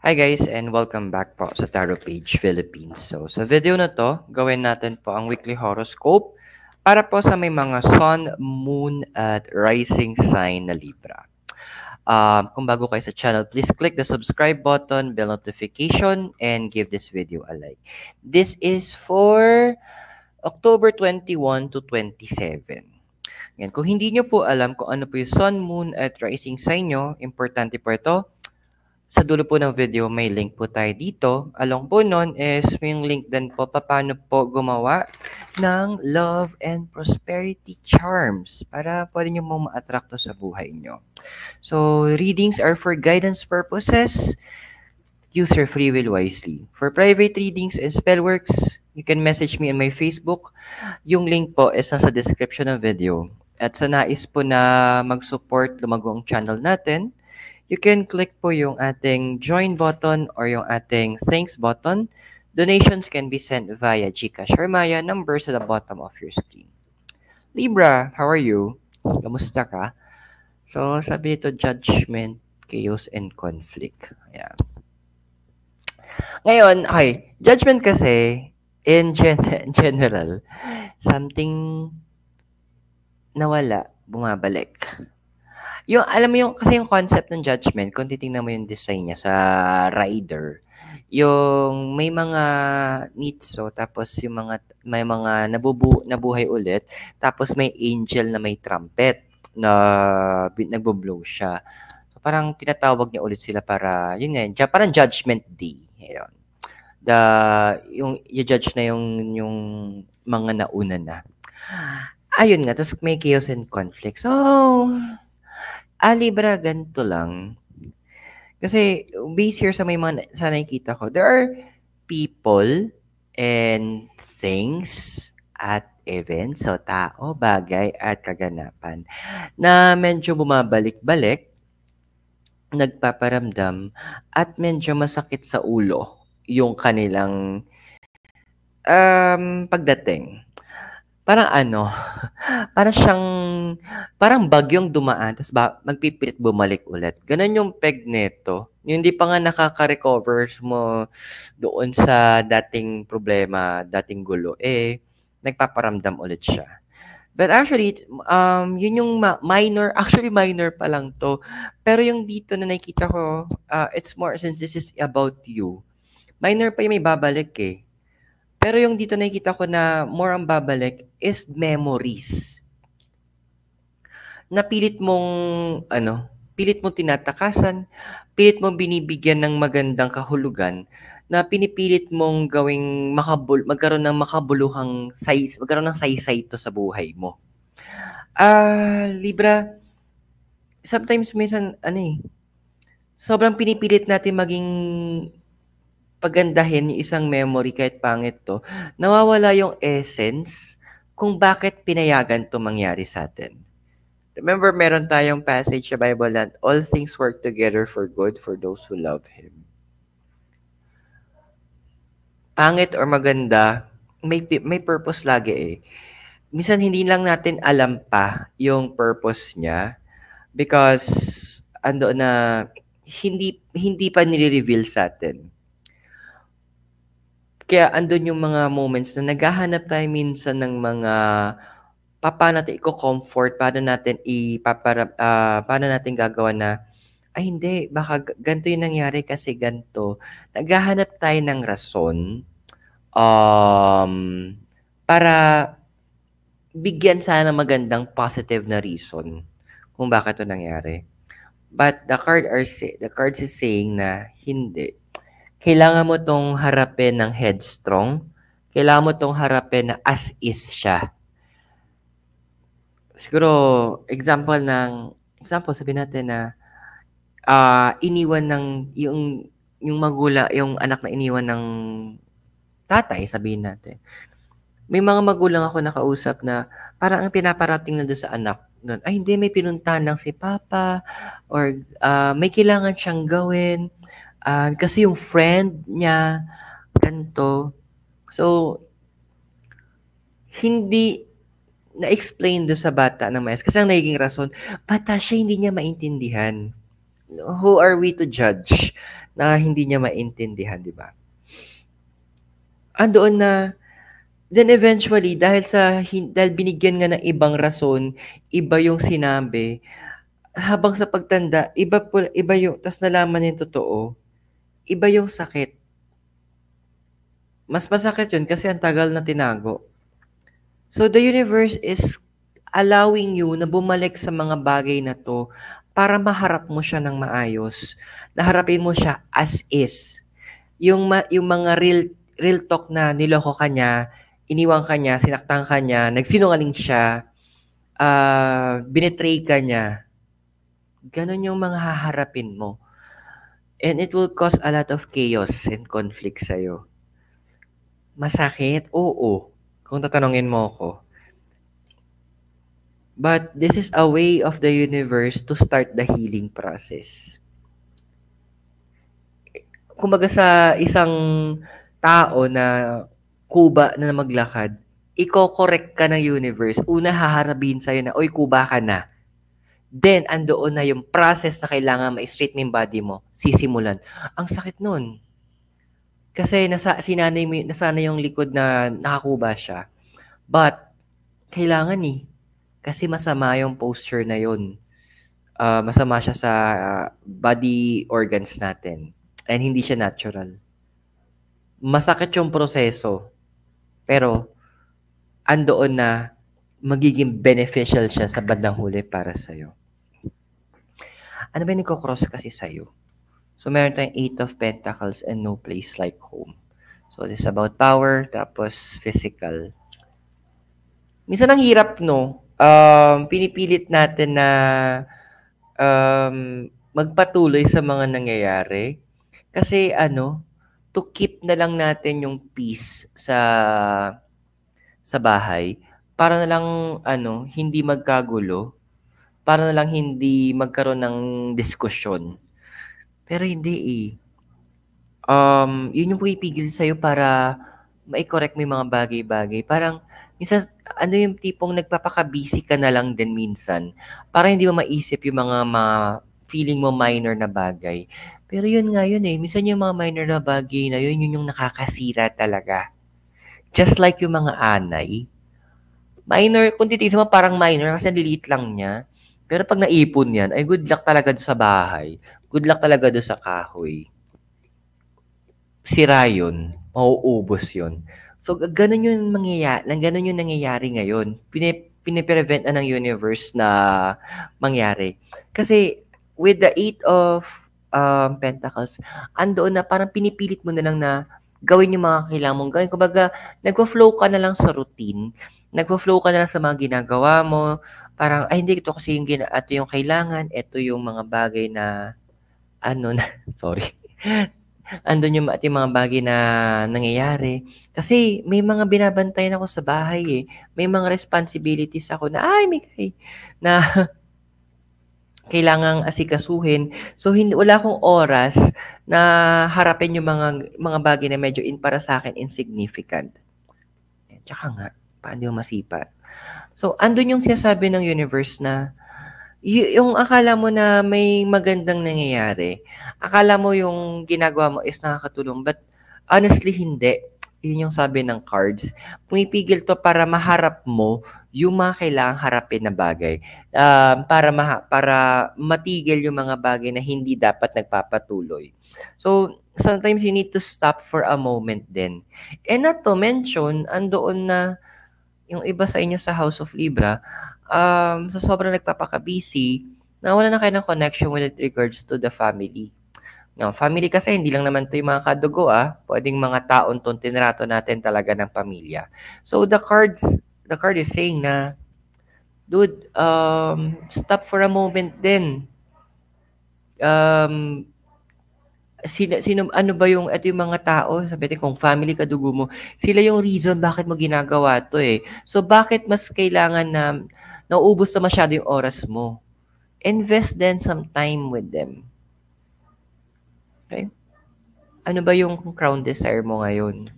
Hi guys and welcome back po sa Tarot Page Philippines. So sa video na to, gawin natin po ang weekly horoscope para po sa may mga sun, moon at rising sign na Libra. Kung bago kayo sa channel, please click the subscribe button, bell notification, and give this video a like. This is for October 21 to 27. Yan. Kung hindi nyo po alam kung ano po yung sun, moon at rising sign nyo, importante po ito. Sa dulo po ng video, may link po tayo dito. Along po nun is may yung link din po paano po gumawa ng love and prosperity charms para pwede nyo mong ma-attract sa buhay nyo. So, readings are for guidance purposes. Use your free will wisely. For private readings and spellworks, you can message me on my Facebook. Yung link po is nasa description ng video. At sa nais po na mag-support lumago ang channel natin, you can click po yung ating join button or yung ating thanks button. Donations can be sent via GCash or Maya, numbers at the bottom of your screen. Libra, how are you? Kamusta ka? So, sabi nito, judgment, chaos, and conflict. Ayan. Ngayon, okay, judgment kasi, in general, something nawala, bumabalik. Yung, alam mo yung, kasi yung concept ng judgment, kung titingnan mo yung design niya sa rider, yung may mga nitso, tapos yung may mga nabuhay ulit, tapos may angel na may trumpet na nagbo-blow siya. So, parang tinatawag niya ulit sila para, yun nga, parang judgment day. Ayun. Yung i-judge na yung mga nauna na. Ayun nga, tapos may chaos and conflict. So, Libra, ganito lang. Kasi, based here sa may mga sa nakikita ko, there are people and things at events, so tao, bagay, at kaganapan na medyo bumabalik-balik, nagpaparamdam, at medyo masakit sa ulo yung kanilang pagdating. Parang parang bagyong dumaan, tapos magpipilit bumalik ulit. Ganun yung peg neto. Yung hindi pa nga nakaka-recover mo doon sa dating problema, dating gulo, nagpaparamdam ulit siya. But actually, yun yung minor, actually minor pa lang to. Pero yung dito na nakikita ko, it's more since this is about you. Minor pa yung may babalik eh. Pero yung dito nakikita ko na more ang babalik is memories. Na pilit mong tinatakasan, pilit mong binibigyan ng magandang kahulugan, na pinipilit mong gawing magkaroon ng magkaroon ng saysay to sa buhay mo. Libra, sometimes minsan, sobrang pinipilit natin maging pagandahin yung isang memory kahit pangit to, nawawala yung essence kung bakit pinayagan to mangyari sa atin. Remember, meron tayong passage sa Bible na all things work together for good for those who love Him. Pangit or maganda, may purpose lagi eh. Minsan hindi lang natin alam pa yung purpose niya because hindi pa nire-reveal sa atin. Kaya andun yung mga moments na naghahanap tayo minsan ng mga paano natin i-comfort, paano natin gagawa na, ay hindi, baka ganito yung nangyari kasi ganito. Naghahanap tayo ng rason para bigyan sana ng magandang positive na reason kung bakit ito nangyari. But the cards is saying na hindi. Kailangan mo tong harapin ng headstrong. Kailangan mo tong harapin na as is siya. Siguro, example, sabihin natin na iniwan ng yung magulang, yung anak na iniwan ng tatay, sabihin natin. May mga magulang ako nakausap na parang ang pinaparating na doon sa anak nun, ay hindi, may pinuntahan lang si papa or may kailangan siyang gawin. Kasi yung friend niya, ganito. So, hindi na-explain do sa bata ng mayas. Kasi ang nagiging rason, bata siya, hindi niya maintindihan. who are we to judge na hindi niya maintindihan, di ba? Andoon na, then eventually, dahil binigyan nga ng ibang rason, iba yung sinabi, habang sa pagtanda, iba yung, tas nalaman niya yung totoo, iba yung sakit. Mas masakit yun kasi ang tagal na tinago. So the universe is allowing you na bumalik sa mga bagay na to para maharap mo siya ng maayos. Naharapin mo siya as is. Yung mga real talk na niloko ka niya, iniwan ka niya, sinaktan ka niya, nagsinungaling siya, binetray ka niya. Ganon yung mga haharapin mo. And it will cause a lot of chaos and conflict sa'yo. Masakit? Oo. Kung tatanungin mo ako. But this is a way of the universe to start the healing process. Kumbaga sa isang tao na kuba na maglakad, i-correct ka ng universe. Una, haharabin sa'yo na, oy, kuba ka na. Then, andoon na yung process na kailangan ma-straight mo yung body mo. Sisimulan. Ang sakit nun. Kasi nasana yung likod na nakakuba siya. But, kailangan kasi masama yung posture na yun. Masama siya sa body organs natin. And hindi siya natural. Masakit yung proseso. Pero, andoon na magiging beneficial siya sa bandang huli para sa'yo. Ano ba yung nagko-cross kasi sa'yo? So, meron tayong 8 of Pentacles and no place like home. So, this is about power, tapos physical. Minsan ang hirap, no? Pinipilit natin na magpatuloy sa mga nangyayari. Kasi, to keep na lang natin yung peace sa bahay para na lang, hindi magkagulo, para na lang hindi magkaroon ng diskusyon. Pero hindi yun yung pumipigil sa'yo para ma-correct mo yung mga bagay-bagay. Parang, minsan, yung tipong nagpapaka-busy ka na lang din minsan para hindi mo maisip yung mga feeling mo minor na bagay. Pero yun nga yun minsan yung mga minor na bagay na yun yung nakakasira talaga. Just like yung mga anay. Minor, kung titignan mo parang minor kasi delete lang niya. Pero pag naipon yan, ay good luck talaga doon sa bahay. Good luck talaga doon sa kahoy. Sira yun. Mauubos yun. So, ganun yung nangyayari ngayon. Piniprevent na ng universe na mangyari. Kasi, with the 8 of Pentacles, andoon na parang pinipilit mo na lang na gawin yung mga kailangan mong gawin. Kumbaga, nagpo-flow ka na lang sa routine. Nagpo-flow ka na lang sa mga ginagawa mo. Parang, ay hindi, ito kasi ito yung kailangan. Ito yung mga bagay na, sorry. Andun yung mga bagay na nangyayari. Kasi may mga binabantayan ako sa bahay May mga responsibilities ako na, na kailangang asikasuhin. So, wala akong oras na harapin yung mga bagay na medyo para sa akin insignificant. Tsaka nga, paano yung masipa? So, andun yung sinasabi ng universe na yung akala mo na may magandang nangyayari, akala mo yung ginagawa mo is nakakatulong, but honestly, hindi. Yun yung sabi ng cards. Pumipigil to para maharap mo yung mga kailangang harapin na bagay. Para matigil yung mga bagay na hindi dapat nagpapatuloy. So, sometimes you need to stop for a moment din. And not to mention, andoon na yung iba sa inyo sa House of Libra, sa sobrang nagpapaka-busy, nawala na kayo ng connection with regards to the family. No, family kasi hindi lang naman 'to yung mga kadugo pwedeng mga taon 'tong tinrato natin talaga ng pamilya. So the card is saying na, dude, stop for a moment din. Ano ba yung mga tao, sabi natin kung family kadugo mo, sila yung reason bakit mo ginagawa 'to So bakit mas kailangan na nauubos na masyado yung oras mo? Invest then some time with them. Okay? Ano ba yung crown desire mo ngayon?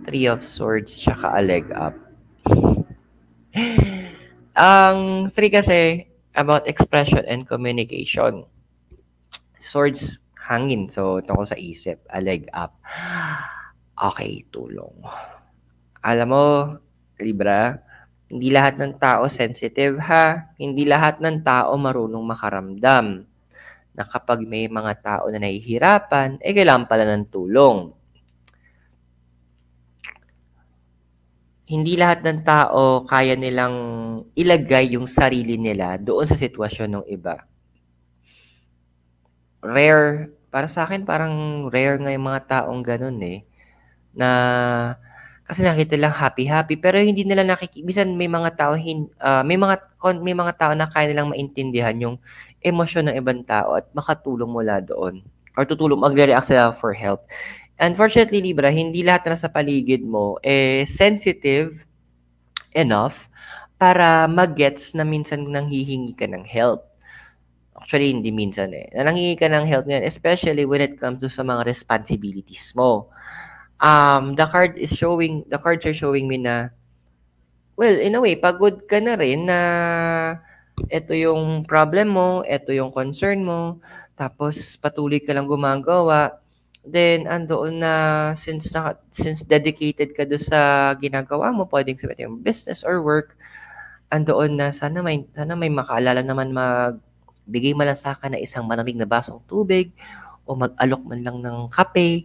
3 of Swords tsaka a leg up. Ang 3 kasi about expression and communication. Swords, hangin. So, tungkol sa isip, a leg up. Okay, tulong. Alam mo, Libra, hindi lahat ng tao sensitive ha. Hindi lahat ng tao marunong makaramdam na kapag may mga tao na nahihirapan, kailangan pala ng tulong. Hindi lahat ng tao kaya nilang ilagay yung sarili nila doon sa sitwasyon ng iba. Rare, para sa akin parang rare nga yung mga taong ganun na kasi nakita lang happy-happy pero hindi nila minsan may mga tao may mga tao na kaya nilang maintindihan yung emosyon ng ibang tao at makatulong mula doon or magre-react sila for help. Unfortunately, Libra, hindi lahat na nasa paligid mo sensitive enough para mag-gets na minsan nanghihingi ka ng help. Actually, hindi minsan na nanghihingi ka ng help ngayon, especially when it comes to sa mga responsibilities mo. The cards are showing me na, well, in a way, pagod ka na rin na ito yung problem mo, ito yung concern mo, tapos patuloy ka lang gumagawa. Then, andoon na, since dedicated ka doon sa ginagawa mo, pwedeng sabihin yung business or work, andoon na sana may makaalala naman magbigay malasaka na isang malamig na basong tubig o mag-alok man lang ng kape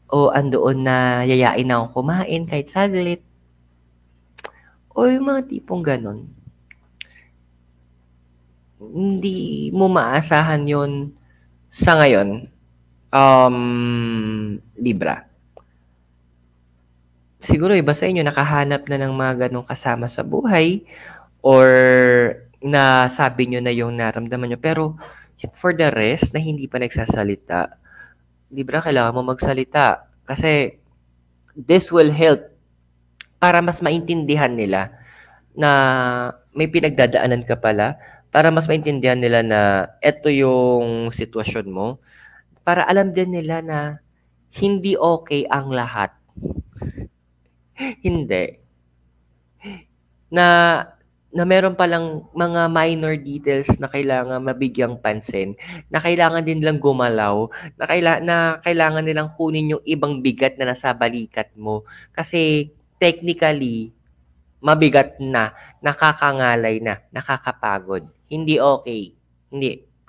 o andoon na yayain na akong kumain kahit saglit o yung mga tipong ganun. Hindi mo maasahan yon sa ngayon, Libra. Siguro iba sa inyo nakahanap na ng mga ganong kasama sa buhay or nasabi nyo na yung naramdaman nyo. Pero for the rest na hindi pa nagsasalita, Libra, kailangan mo magsalita. Kasi this will help para mas maintindihan nila na may pinagdadaanan ka pala, para mas maintindihan nila na ito yung sitwasyon mo, para alam din nila na hindi okay ang lahat. Hindi. Na meron palang mga minor details na kailangan mabigyang pansin, na kailangan din lang gumalaw, na kailangan nilang kunin yung ibang bigat na nasa balikat mo. Kasi technically, mabigat na, nakakangalay na, nakakapagod. Hindi okay.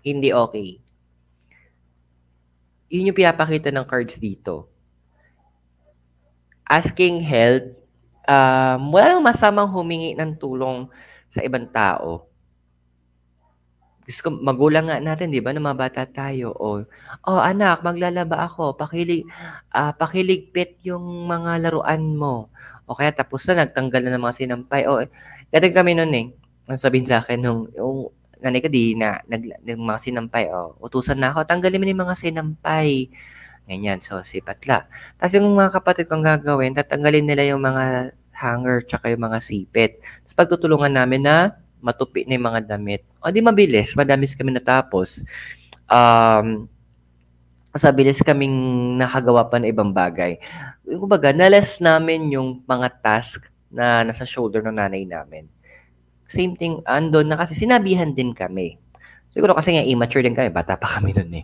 Hindi okay. Yun yung pinapakita ng cards dito. Asking help, walang masamang humingi ng tulong sa ibang tao. Gusto ko, magulang nga natin, di ba, na mga bata tayo. Anak, maglalaba ako. Pakiligpit yung mga laruan mo. O kaya tapos na, nagtanggal na ng mga sinampay. Dati kami noon ang sabihin sa akin, yung nanay ko ng mga sinampay, utusan na ako, tanggalin mo yung mga sinampay. Ganyan, so si patla. Tapos yung mga kapatid kong gagawin, tatanggalin nila yung mga hanger tsaka yung mga sipit. Tapos pagtutulungan namin na matupi na yung mga damit. Di mabilis, madamis kami natapos. Mabilis kaming nakagawa pa ng ibang bagay. Kumbaga, nalas namin yung mga task na nasa shoulder ng nanay namin. Same thing, andon na kasi sinabihan din kami. Siguro kasi nga immature din kami, bata pa kami noon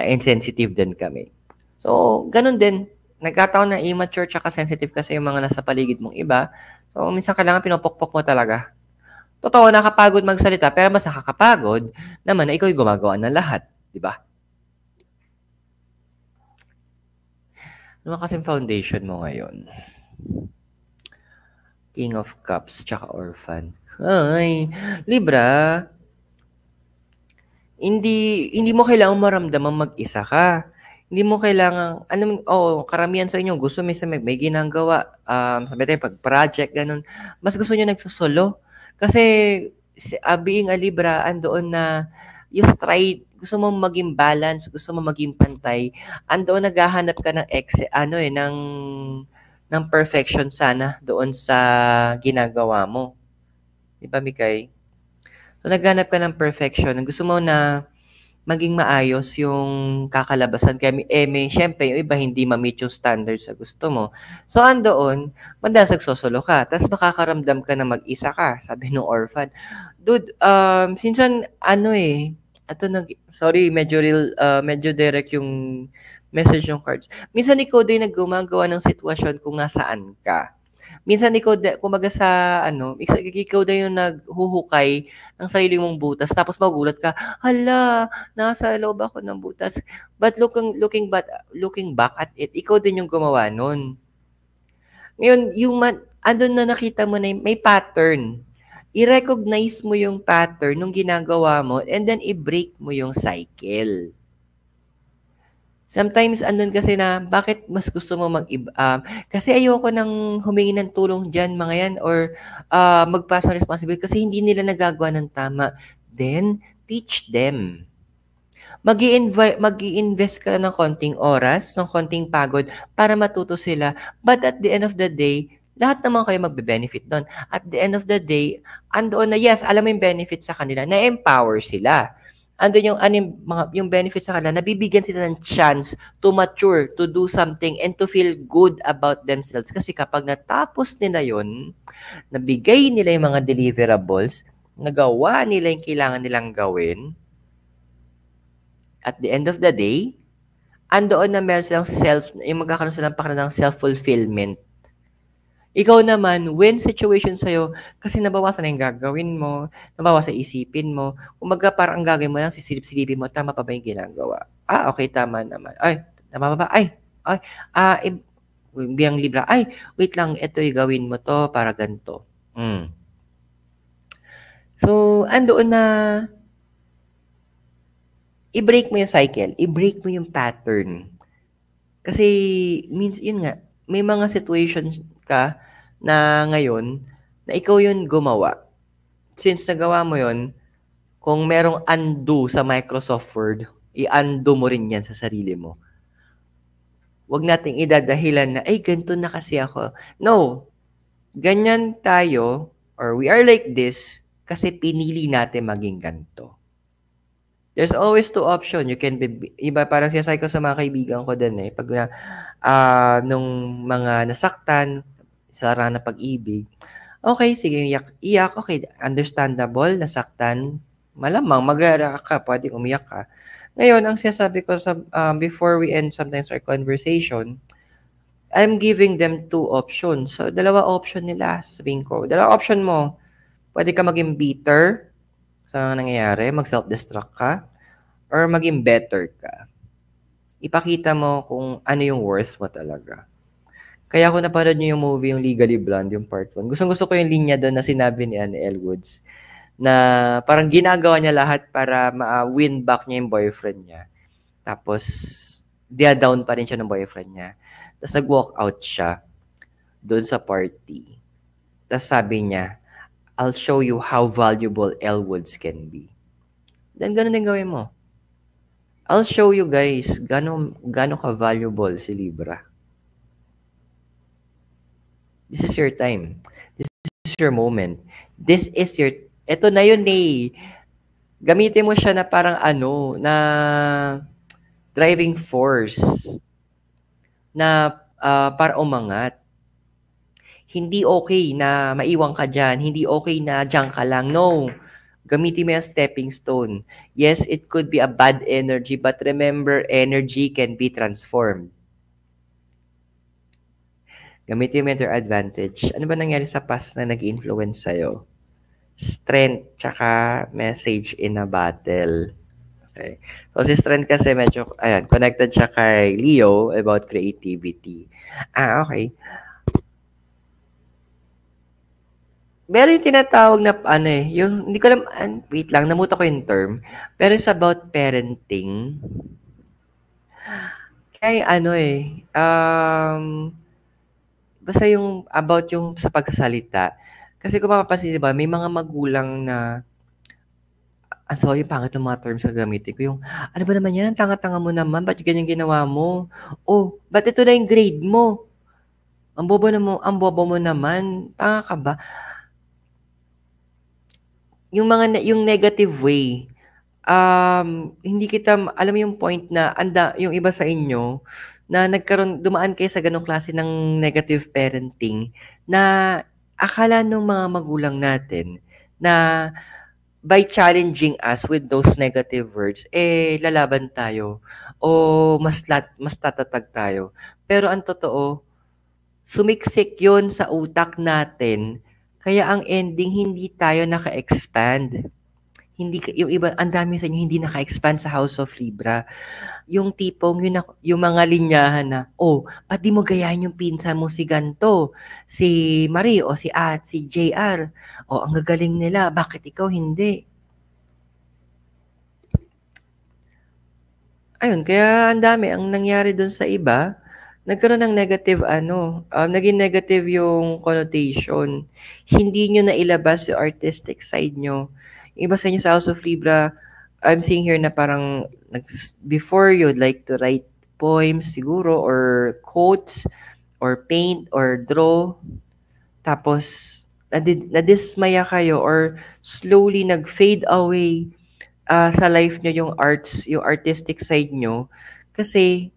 insensitive din kami. So, ganun din. Nagkataon na immature tsaka sensitive kasi yung mga nasa paligid mong iba. So, minsan kailangan pinupukpok mo talaga. Totoo, nakapagod magsalita, pero mas nakakapagod naman na ikaw yung gumagawa ng lahat. Diba? Ano kasing foundation mo ngayon? King of Cups tsaka Orphan. Ay, Libra, hindi mo kailangang maramdaman mag-isa ka. Hindi mo kailangan, karamihan sa inyo gusto may ginagawa, sabi tayo pag project, ganun. Mas gusto nyo nagsusolo. Kasi being a Libra, andoon na yung stride, gusto mo maging balance, gusto mo maging pantay, andoon naghahanap ka ng ng perfection sana doon sa ginagawa mo. Di ba, Mikay? So, naghanap ka ng perfection. Gusto mo na maging maayos yung kakalabasan. Kaya, syempre, yung iba hindi ma-meet yung standards sa gusto mo. So, andoon, madalas nagsosolo ka. Tapos, makakaramdam ka na mag-isa ka. Sabi ng orphan. Dude, sinsan, Sorry, medyo direct yung message ng cards. Minsan ikaw din gumagawa ng sitwasyon kung nasaan ka. Minsan kumbaga sa ikaw din yung naghuhukay ng sarili mong butas tapos magugulat ka, hala, nasa loob ako ng butas. But looking back at it, ikaw din yung gumawa nun. Ngayon, andun na nakita mo na may pattern. I-recognize mo yung pattern nung ginagawa mo and then i-break mo yung cycle. Sometimes andun kasi na bakit mas gusto mo kasi ayoko nang humingi ng tulong diyan mga yan or magpass ng responsibility kasi hindi nila nagagawa ng tama. Then teach them. Mag-i-invest ka ng konting oras, ng konting pagod para matuto sila. But at the end of the day, lahat naman kayo magbe-benefit doon. At the end of the day, andoon na yes, alam mo yung benefit sa kanila, na-empower sila. Andun yung benefit sa kanila, nabibigyan sila ng chance to mature, to do something, and to feel good about themselves. Kasi kapag natapos nila yon, nabigay nila yung mga deliverables, nagawa nila yung kailangan nilang gawin, at the end of the day, andoon na meron silang magkakaroon sila ng pakiramdam ng self-fulfillment. Ikaw naman, when situation sa'yo, kasi nabawasan na yung gagawin mo, nabawasan isipin mo, kumaga parang ang gagawin mo lang, sisilip-silipin mo, tama pa ba yung ginagawa? Okay, tama naman. Ay, tama ba ba? Biyang libra, wait lang, ito yung gawin mo to para ganito. So, andoon na, i-break mo yung cycle, i-break mo yung pattern. Kasi, yun nga, may mga situations ka na ngayon na ikaw yun gumawa. Since nagawa mo yun, kung merong undo sa Microsoft Word, i-undo mo rin yan sa sarili mo. Huwag nating idadahilan na, ganito na kasi ako. No, ganyan tayo, or we are like this, kasi pinili natin maging ganito. There's always two options. You can be, iba parang siyasay ko sa mga kaibigan ko din pag nung mga nasaktan sa rana pag-ibig, okay, sige, iyak, okay, understandable, nasaktan, malamang magrara ka, pwede umiyak ka. Ngayon, ang sinasabi ko before we end sometimes our conversation, I'm giving them two options. So, dalawa option nila, sabihin ko. Dalawa option mo, pwede ka maging bitter sa nangyayari, mag-self-destruct ka, or maging better ka. Ipakita mo kung ano yung worth mo talaga. Kaya ako napanood niyo yung movie, yung Legally Blonde, yung part 1. Gustong-gusto ko yung linya doon na sinabi ni Elle Woods na parang ginagawa niya lahat para ma-win back niya yung boyfriend niya. Tapos, dia-down pa rin siya ng boyfriend niya. Tapos nag-walk out siya doon sa party. Tapos sabi niya, I'll show you how valuable Elle Woods can be. Then, ganun din gawin mo. I'll show you guys gano'n ka-valuable si Libra. This is your time. This is your moment. Ito na yun Gamitin mo siya na parang na driving force na para umangat. Hindi okay na maiwan ka dyan. Hindi okay na dyan ka lang. No. Gamitin mo yung stepping stone. Yes, it could be a bad energy, but remember, energy can be transformed. Gamitin mo your advantage. Ano ba nangyari sa past na nag-influence sa'yo? Strength, tsaka message in a battle. Okay. So, si Strength kasi medyo, connected siya kay Leo about creativity. Okay. Meron yung tinatawag na, yung, hindi ko alam, wait lang, namuta ko yung term. Pero it's about parenting. Kaya basta yung about yung sa pagsasalita. Kasi kung mapapansin, diba, may mga magulang na, sorry, pangit ng mga terms na gamitin ko. Yung, ano ba naman yan? Ang tanga-tanga mo naman. Ba't ganyan ginawa mo? Oh, ba't ito na yung grade mo? Ang bobo mo naman. Tanga ka ba? Yung negative way, hindi kita, alam mo yung point na, yung iba sa inyo, na dumaan kayo sa ganong klase ng negative parenting, na akala ng mga magulang natin, na by challenging us with those negative words, lalaban tayo o mas tatatag tayo. Pero ang totoo, sumiksik yun sa utak natin, kaya ang ending hindi tayo naka-expand. Hindi yung iba, ang dami sa inyo hindi naka-expand sa House of Libra. Yung tipong yung mga linyahan na, oh, ba't di mo gayahin yung pinsan mo si ganto, si Marie o si JR. Oh, ang gagaling nila, bakit ikaw hindi? Ayun, kaya ang dami ang nangyari dun sa iba. Nagkaroon ng negative naging negative yung connotation. Hindi nyo nailabas yung artistic side nyo. Yung iba sa inyo sa House of Libra, I'm seeing here na parang before you'd like to write poems siguro or quotes or paint or draw, tapos nadismaya kayo or slowly nag-fade away sa life nyo yung arts, yung artistic side nyo, kasi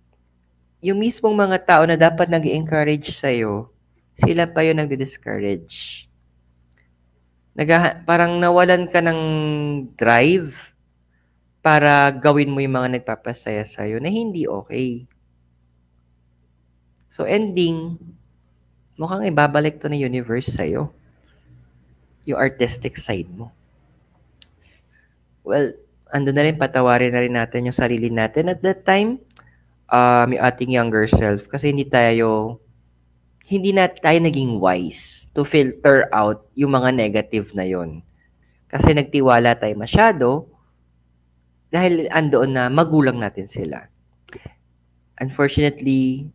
yung mismong mga tao na dapat nag-encourage sa'yo, sila pa yung nagdi-discourage. Parang nawalan ka ng drive para gawin mo yung mga nagpapasaya sa'yo na hindi okay. So ending, mukhang ibabalik to ng universe sa'yo. Yung artistic side mo. Well, ando na rin, patawarin na rin natin yung sarili natin at that time, yung ating younger self, kasi hindi na tayo naging wise to filter out yung mga negative na yon. Kasi nagtiwala tayo masyado dahil andoon na magulang natin sila. Unfortunately,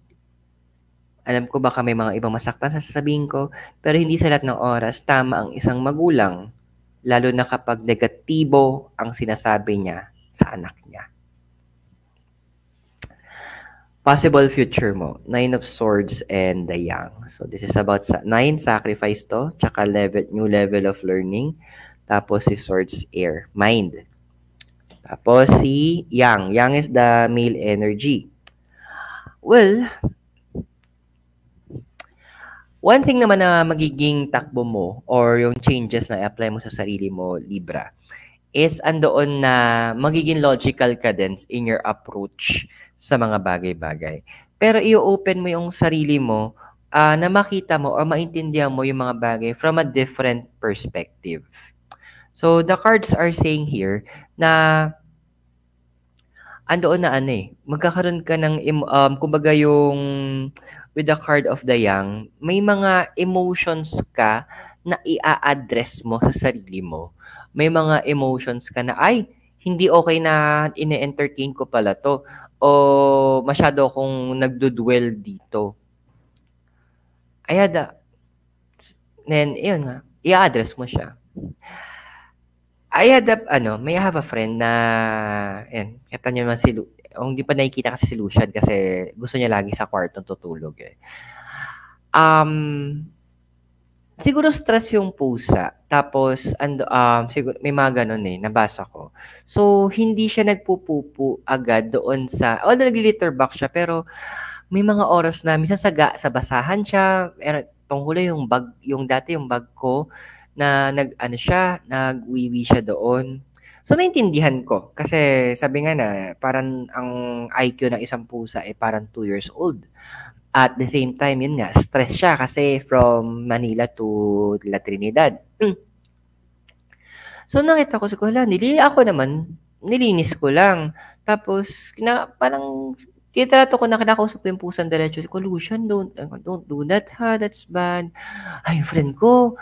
alam ko baka may mga ibang masaktan sa sasabihin ko, pero hindi sa lahat ng oras tama ang isang magulang, lalo na kapag negatibo ang sinasabi niya sa anak niya. Possible future mo, 9 of Swords and the Young. So this is about 9, sacrifice to, tsaka new level of learning. Tapos si Swords, air, mind. Tapos si Yang. Yang is the male energy. Well, one thing naman na magiging takbo mo or yung changes na i-apply mo sa sarili mo, Libra, is andoon na magiging logical ka din in your approach sa mga bagay-bagay. Pero i-open mo yung sarili mo na makita mo o maintindihan mo yung mga bagay from a different perspective. So, the cards are saying here na andoon na magkakaroon ka ng, kumbaga yung with the card of the Young, may mga emotions ka na i-address mo sa sarili mo. May mga emotions ka na, ay, hindi okay na ine-entertain ko pala to. O masyado akong nagdudwell dito. Then, yun nga, i-address mo siya. May have a friend na, kita niyo naman hindi pa nakikita kasi si Lucian kasi gusto niya lagi sa kwarto tutulog eh. Siguro stress yung pusa. Tapos, siguro, may mga ganun nabasa ko. So, hindi siya nagpupupo agad doon nag-litterbuck siya, pero may mga oras na, minsan sa basahan siya, tunghuli yung dati yung bag ko, na nagwiwi siya doon. So, naintindihan ko. Kasi, sabi nga na, parang ang IQ ng isang pusa parang 2 years old. At the same time, yun nga, stress siya kasi from Manila to La Trinidad. So, nakita ko, ako naman, nilinis ko lang. Tapos, parang, tinatrato ko na kinakausap ko yung pusang diretso. Ko, Lucian, don't do that, ha, that's bad. Ay, yung friend ko,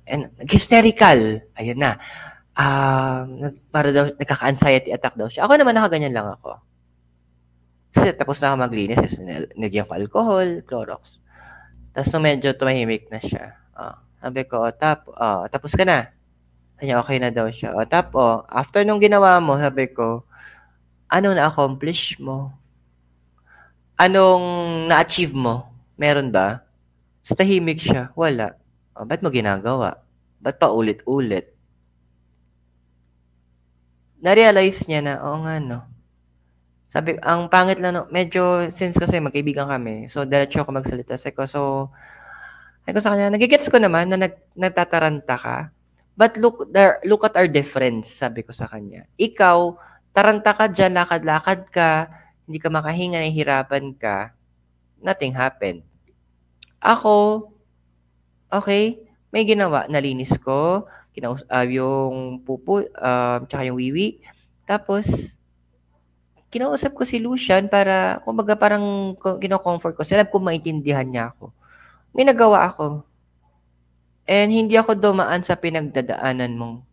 and hysterical. Ayun na. Para daw, nagkaka-anxiety attack daw siya. Ako naman, nakaganyan lang ako. Kasi tapos na ako maglinis, nagyan ko alcohol, Clorox. Tapos medyo tumahimik na siya. Sabi ko, tapos ka na. Kanya okay na daw siya. After nung ginawa mo, sabi ko, anong na-accomplish mo? Anong na-achieve mo? Meron ba? Tahimik siya. Wala. Ba't mo ginagawa? Ba't pa ulit-ulit? Na-realize niya na, oo nga no. Sabi, ang pangit lang, medyo, since kasi magkaibigan kami, so diretso ako magsalita. Sabi ko sa kanya, nagigets ko naman na nagtataranta ka. But look at our difference, sabi ko sa kanya. Ikaw, taranta ka dyan, lakad-lakad ka, hindi ka makahinga, nahihirapan ka, nothing happened. Ako, okay, may ginawa. Nalinis ko, yung pupo, tsaka yung wiwi. Tapos, kinausap ko si Lucian para, kumbaga parang kino-comfort ko. Alam ko maintindihan niya ako. May nagawa ako. And hindi ako dumaan sa pinagdadaanan mo.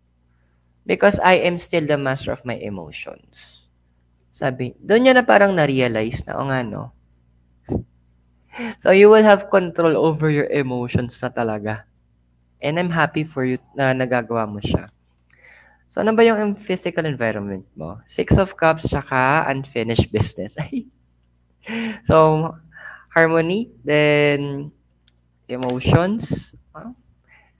Because I am still the master of my emotions. Sabi, doon niya na parang na-realize na, o nga no. So you will have control over your emotions na talaga. And I'm happy for you na nagagawa mo siya. So ano ba yung physical environment mo? 6 of Cups tsaka unfinished business. So, harmony, then emotions,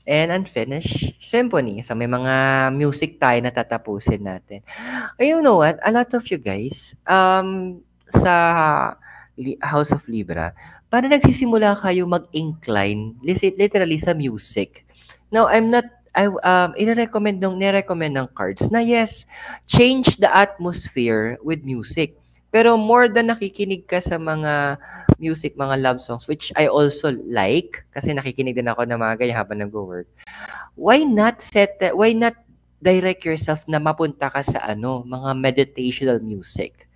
and unfinished symphony. So, may mga music tayo na tatapusin natin. You know what? A lot of you guys, sa House of Libra, parang nagsisimula kayo mag-incline, literally sa music. Now, nirecommend ng cards na yes, change the atmosphere with music. Pero more than nakikinig ka sa mga music, mga love songs, which I also like, kasi nakikinig din ako ng mga ganyan habang nag-work. Why not direct yourself na mapunta ka sa mga meditational music?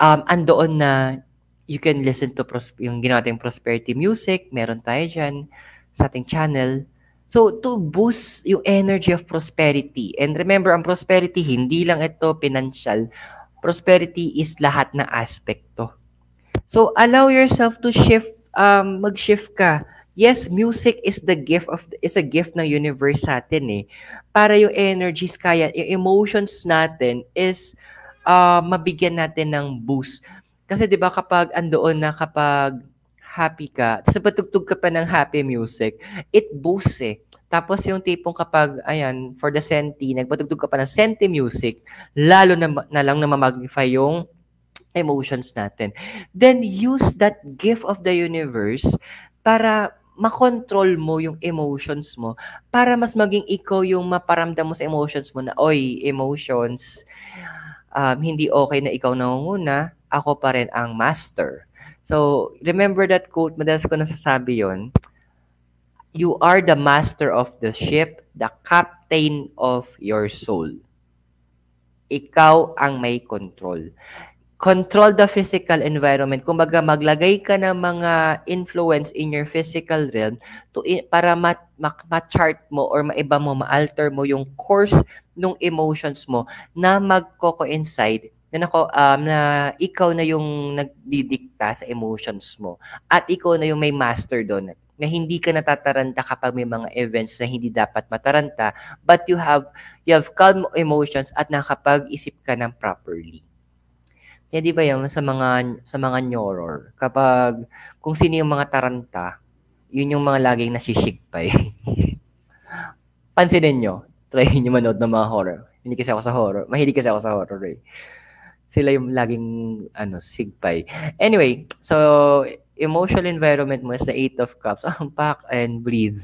Andoon na you can listen to yung ginawa nating prosperity music, meron tayo dyan sa ating channel. So, to boost yung energy of prosperity. And remember, ang prosperity, hindi lang ito financial. Prosperity is lahat na aspekto. So, allow yourself to shift, mag-shift ka. Yes, music is a gift ng universe sa atin eh. Para yung energies yung emotions natin is mabigyan natin ng boost. Kasi 'di ba kapag kapag happy ka, tapos patugtog ka pa ng happy music, it boosts eh. Tapos yung tipong kapag, for the senti, nagpatugtog ka pa ng senti music, lalo na lang na ma-magnify yung emotions natin. Then use that gift of the universe para makontrol mo yung emotions mo, para mas maging ikaw yung maparamdam mo sa emotions mo na, oy, emotions, hindi okay na ikaw nangunguna, ako pa rin ang master. So, remember that quote, madalas ko nasasabi yon. You are the master of the ship, the captain of your soul. Ikaw ang may control. Control the physical environment. Kumbaga, maglagay ka ng mga influence in your physical realm para ma-chart mo or maiba mo, ma-alter mo yung course ng emotions mo na magko-coincide na ikaw na yung nagdidikta sa emotions mo. At ikaw na yung may master doon. Na hindi ka natataranta kapag may mga events na hindi dapat mataranta, but you have calm emotions at nakapag-isip ka ng properly. Kaya di ba yung sa mga nyoror, kapag kung sino yung mga taranta, yun yung mga laging nasishigpay. Pansinin nyo, try nyo manood ng mga horror. Mahilig kasi ako sa horror eh. Sila yung laging sigpay. Anyway, so emotional environment mo is the 8 of Cups. Unpack and breathe.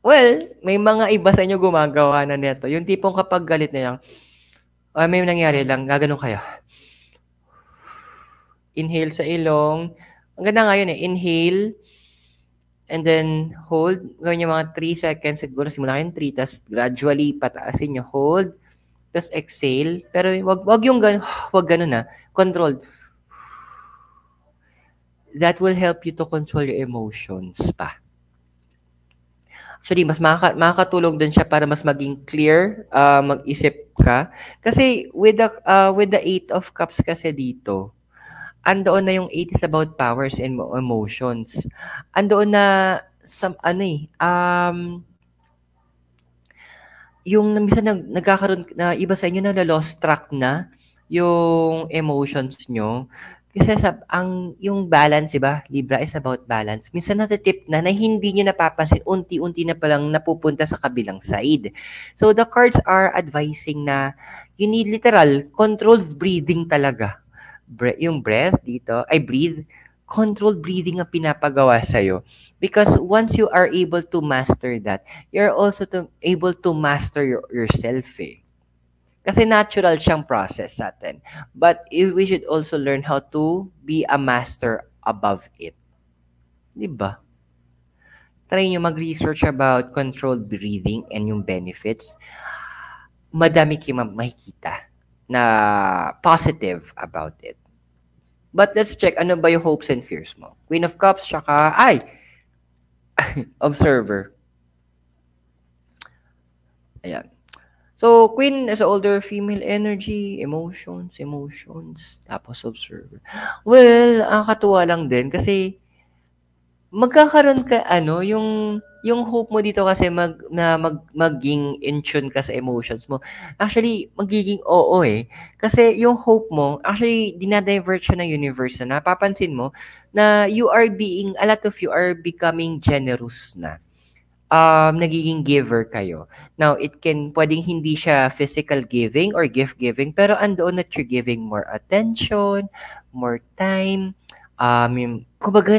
Well, may mga iba sa inyo gumagawa na nito. Yung tipong kapag galit na yan, may nangyari lang, gaganon kayo. Inhale sa ilong. Ang ganda nga yun eh. Inhale. And then, hold. Gawin nyo mga 3 seconds. Siguro simula kayong 3. Tapos gradually pataasin nyo. Hold. Tapos exhale. Pero wag yung gano'n. Wag gano'n na. Controlled. That will help you to control your emotions pa. Actually, mas makakatulong din siya para mas maging clear, mag-isip ka. Kasi with the 8 of Cups kasi dito, andoon na yung 8 is about powers and emotions. Andoon na yung minsan nagkakaroon na iba sa inyo na lost track na yung emotions nyo. Kasi yung balance, diba? Libra is about balance. Minsan natatip na hindi nyo napapansin, unti-unti na palang napupunta sa kabilang side. So, the cards are advising na you need literal controlled breathing talaga. Yung breath dito, breathe. controlled breathing ang pinapagawa sa'yo. Because once you are able to master that, you're also able to master yourself eh. Kasi natural siyang process sa atin. But we should also learn how to be a master above it. Di ba? Try nyo mag-research about controlled breathing and yung benefits. Madami kayong makikita na positive about it. But let's check, ano ba yung hopes and fears mo? Queen of Cups, tsaka, Observer. Ayan. So, Queen is older female energy, emotions, tapos Observer. Well, katuwa lang din kasi magkakaroon ka yung hope mo dito kasi maging in tune ka sa emotions mo. Actually, magiging oo eh. Kasi yung hope mo, actually dinadivert siya ng universe na napapansin mo na a lot of you are becoming generous na. Nagiging giver kayo. Now, pwedeng hindi siya physical giving or gift giving, pero andoon that you're giving more attention, more time, kumbaga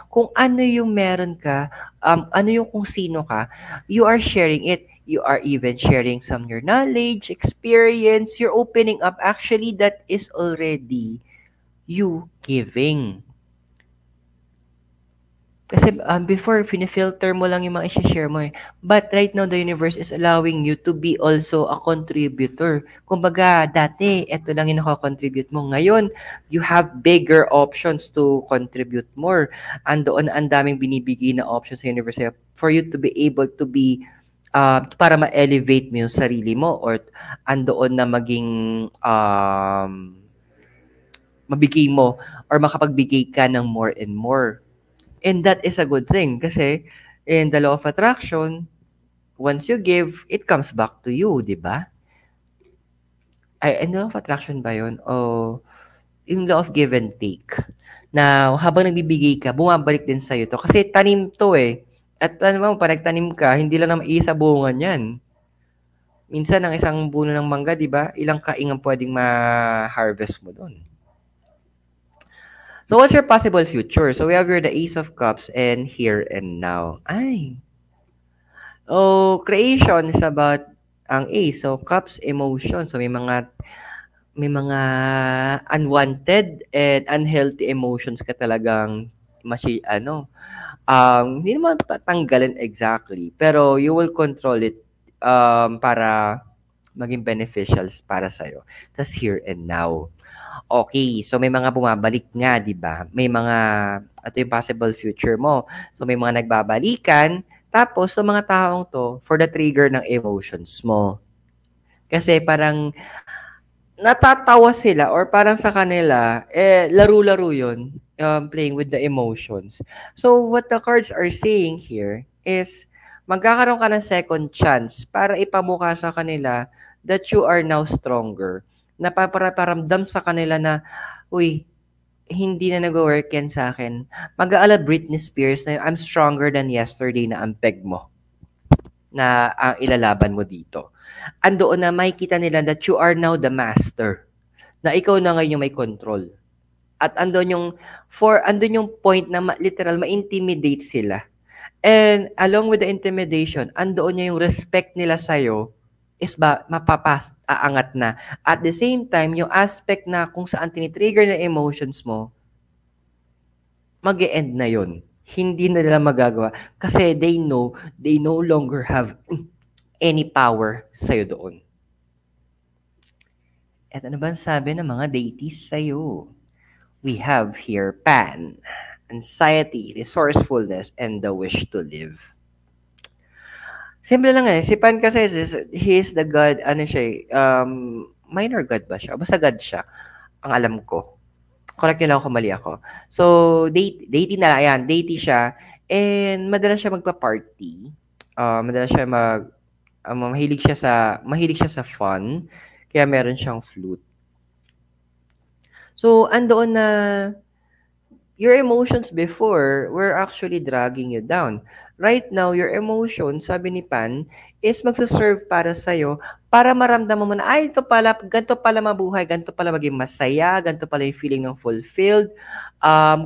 kung ano yung meron ka, ano yung kung sino ka, you are sharing it. You are even sharing some your knowledge, experience, you're opening up. Actually, that is already you giving. Kasi before, filter mo lang yung mga isi-share mo eh. But right now, the universe is allowing you to be also a contributor. Kumbaga, dati, ito lang yung nakakontribute mo. Ngayon, you have bigger options to contribute more. Andoon, ang daming binibigay na options sa universe for you to be able to be, para ma-elevate mo yung sarili mo or andoon na maging mabigay mo or makapagbigay ka ng more and more. And that is a good thing kasi in the law of attraction, once you give, it comes back to you, di ba? In the law of attraction ba yun? O yung law of give and take. Na habang nagbibigay ka, bumabalik din sa'yo to. Kasi tanim to eh. At ano mo, pag nagtanim ka, hindi lang naman isa bungan yan. Minsan, ang isang puno ng mangga, di ba? Ilang kaing ang pwedeng ma-harvest mo doon. So, what's your possible future? So, we have here the Ace of Cups and Here and Now. Creation is about ang Ace. So, Cups, emotion. So, may mga unwanted and unhealthy emotions ka talagang hindi naman patanggalin exactly. Pero, you will control it para maging beneficial para sa'yo. That's Here and Now. Okay, so may mga bumabalik nga, di ba? May mga, ito yung possible future mo. So may mga nagbabalikan, tapos sa mga taong to, for the trigger ng emotions mo. Kasi parang natatawa sila or parang sa kanila, laro-laro yun, playing with the emotions. So what the cards are saying here is, magkakaroon ka ng second chance para ipamukha sa kanila that you are now stronger. Napaparamdam sa kanila na, uy, hindi na nag-work yan sa akin. Mag-aala Britney Spears na I'm stronger than yesterday na ang peg mo na ang ilalaban mo dito. Andoon na makikita nila that you are now the master. Na ikaw na ngayon yung may control. At andun yung point na literal ma-intimidate sila. And along with the intimidation, andoon niya yung respect nila sa'yo is aangat na. At the same time, yung aspect na kung saan tinitrigger na emotions mo, mag-e-end na yun. Hindi na nila magagawa. Kasi they no longer have any power sa'yo doon. At ano ba sabi ng mga deities sa'yo? We have here Pan, anxiety, resourcefulness, and the wish to live. Simple lang eh. Si Pan kasi, he is the god, minor god ba siya? Basta god siya. Ang alam ko. Correct nila ako, mali ako. So, deity na lang. Ayan, deity siya. And madalas siya magpa-party. Madalas siya mahilig siya sa fun. Kaya meron siyang flute. So, andoon na your emotions before were actually dragging you down. Right now, your emotions, sabi ni Pan, is magsuserve para sa'yo para maramdaman mo na, ay, ito pala, ganito pala mabuhay, ganito pala maging masaya, ganito pala yung feeling ng fulfilled,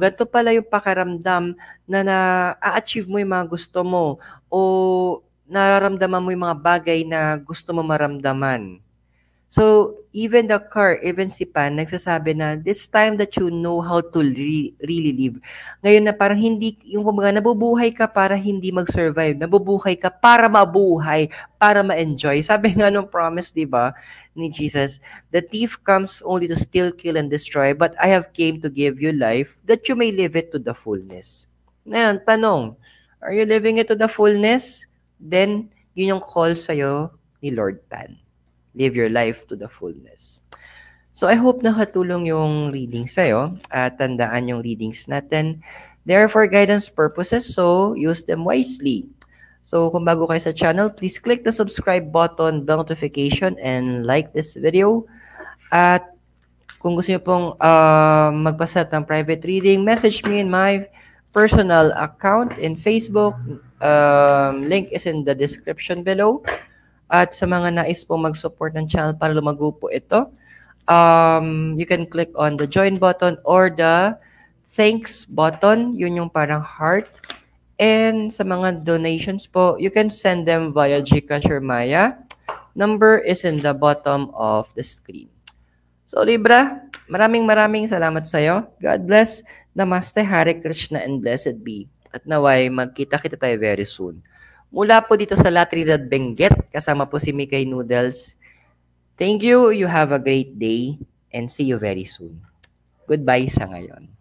ganito pala yung pakiramdam na na-achieve mo yung mga gusto mo o nararamdaman mo yung mga bagay na gusto mo maramdaman. So, even the car, even si Pan, nagsasabi na, this time that you know how to really live. Ngayon na parang hindi, yung kumbaga, nabubuhay ka para hindi mag-survive. Nabubuhay ka para mabuhay, para ma-enjoy. Sabi nga nung promise, di ba, ni Jesus, the thief comes only to steal, kill, and destroy, but I have came to give you life that you may live it to the fullness. Ngayon, tanong, are you living it to the fullness? Then, yun yung call sa'yo ni Lord Pan. Live your life to the fullness. So I hope nakatulong yung reading sa'yo at tandaan yung readings natin. They are for guidance purposes, so use them wisely. So kung bago kayo sa channel, please click the subscribe button, bell notification, and like this video. At kung gusto niyo pong magpaset ng private reading, message me in my personal account in Facebook. Link is in the description below. At sa mga nais pong mag-support ng channel para lumago po ito, you can click on the join button or the thanks button. Yun yung parang heart. And sa mga donations po, you can send them via GCash or Maya. Number is in the bottom of the screen. So Libra, maraming salamat sa iyo. God bless. Namaste, Hare Krishna, and blessed be. At naway, magkita-kita tayo very soon. Mula po dito sa La Trinidad Benguet, kasama po si Mikay Noodles. Thank you, you have a great day, and see you very soon. Goodbye sa ngayon.